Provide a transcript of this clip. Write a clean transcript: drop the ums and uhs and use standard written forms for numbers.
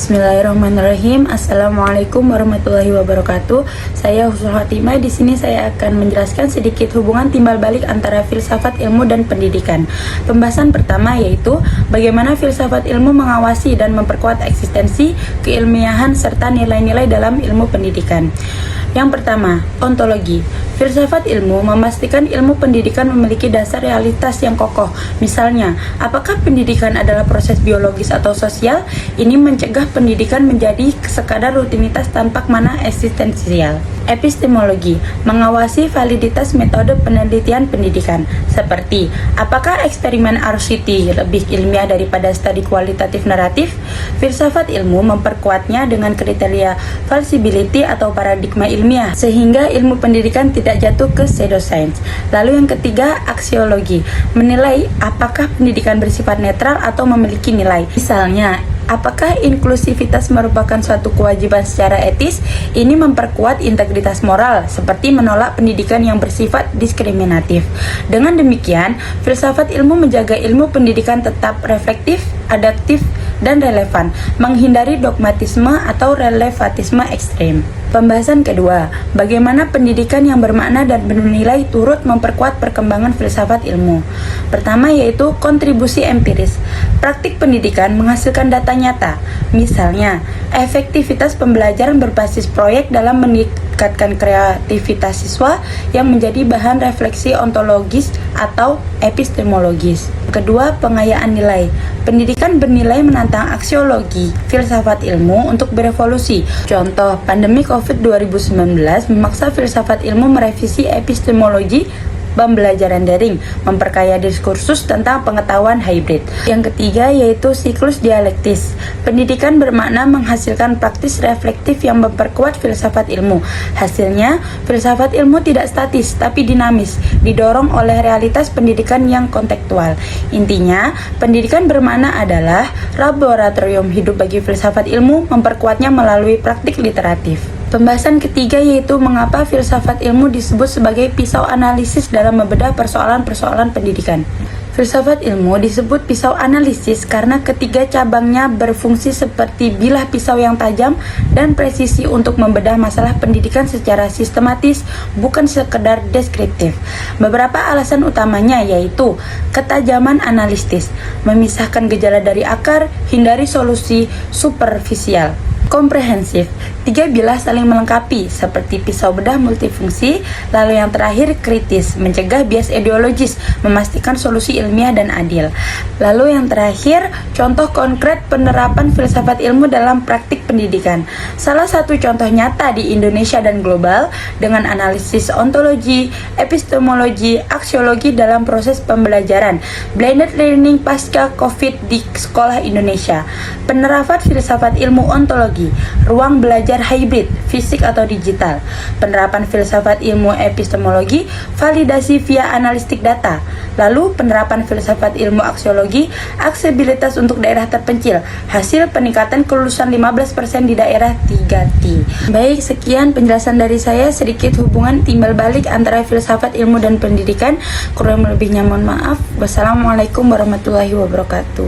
Bismillahirrahmanirrahim. Assalamualaikum warahmatullahi wabarakatuh. Saya Husnul Khotimah. Di sini saya akan menjelaskan sedikit hubungan timbal balik antara filsafat ilmu dan pendidikan. Pembahasan pertama yaitu bagaimana filsafat ilmu mengawasi dan memperkuat eksistensi, keilmiahan serta nilai-nilai dalam ilmu pendidikan. Yang pertama, ontologi. Filsafat ilmu memastikan ilmu pendidikan memiliki dasar realitas yang kokoh. Misalnya, apakah pendidikan adalah proses biologis atau sosial? Ini mencegah pendidikan menjadi sekadar rutinitas tanpa makna eksistensial. Epistemologi mengawasi validitas metode penelitian pendidikan, seperti apakah eksperimen RCT lebih ilmiah daripada studi kualitatif naratif. Filsafat ilmu memperkuatnya dengan kriteria falsibility atau paradigma ilmiah, sehingga ilmu pendidikan tidak jatuh ke pseudoscience. Lalu yang ketiga, aksiologi menilai apakah pendidikan bersifat netral atau memiliki nilai. Misalnya, apakah inklusivitas merupakan suatu kewajiban secara etis? Ini memperkuat integritas moral, seperti menolak pendidikan yang bersifat diskriminatif. Dengan demikian, filsafat ilmu menjaga ilmu pendidikan tetap reflektif, adaptif, dan relevan, menghindari dogmatisme atau relevatisme ekstrem. Pembahasan kedua, bagaimana pendidikan yang bermakna dan bernilai turut memperkuat perkembangan filsafat ilmu. Pertama yaitu kontribusi empiris. Praktik pendidikan menghasilkan data nyata. Misalnya, efektivitas pembelajaran berbasis proyek dalam meningkatkan kreativitas siswa yang menjadi bahan refleksi ontologis atau epistemologis. Kedua, pengayaan nilai. Pendidikan bernilai menantang aksiologi filsafat ilmu untuk berevolusi. Contoh, pandemi COVID 2019 memaksa filsafat ilmu merevisi epistemologi pembelajaran daring, memperkaya diskursus tentang pengetahuan hybrid. Yang ketiga yaitu siklus dialektis. Pendidikan bermakna menghasilkan praktis reflektif yang memperkuat filsafat ilmu. Hasilnya, filsafat ilmu tidak statis tapi dinamis, didorong oleh realitas pendidikan yang kontekstual. Intinya, pendidikan bermakna adalah laboratorium hidup bagi filsafat ilmu, memperkuatnya melalui praktik literatif. Pembahasan ketiga yaitu mengapa filsafat ilmu disebut sebagai pisau analisis dalam membedah persoalan-persoalan pendidikan. Filsafat ilmu disebut pisau analisis karena ketiga cabangnya berfungsi seperti bilah pisau yang tajam dan presisi untuk membedah masalah pendidikan secara sistematis, bukan sekedar deskriptif. Beberapa alasan utamanya yaitu ketajaman analitis, memisahkan gejala dari akar, hindari solusi superficial. Komprehensif, tiga bilah saling melengkapi seperti pisau bedah multifungsi. Lalu yang terakhir kritis, mencegah bias ideologis, memastikan solusi ilmiah dan adil. Lalu yang terakhir, contoh konkret penerapan filsafat ilmu dalam praktik pendidikan. Salah satu contoh nyata di Indonesia dan global dengan analisis ontologi, epistemologi, aksiologi dalam proses pembelajaran, blended learning pasca COVID di sekolah Indonesia, penerapan filsafat ilmu ontologi, ruang belajar hybrid, fisik atau digital, penerapan filsafat ilmu epistemologi, validasi via analitik data, lalu penerapan filsafat ilmu aksiologi, aksesibilitas untuk daerah terpencil, hasil peningkatan kelulusan 15% di daerah 3T. Baik, sekian penjelasan dari saya, sedikit hubungan timbal balik antara filsafat ilmu dan pendidikan. Kurang lebihnya mohon maaf. Wassalamualaikum warahmatullahi wabarakatuh.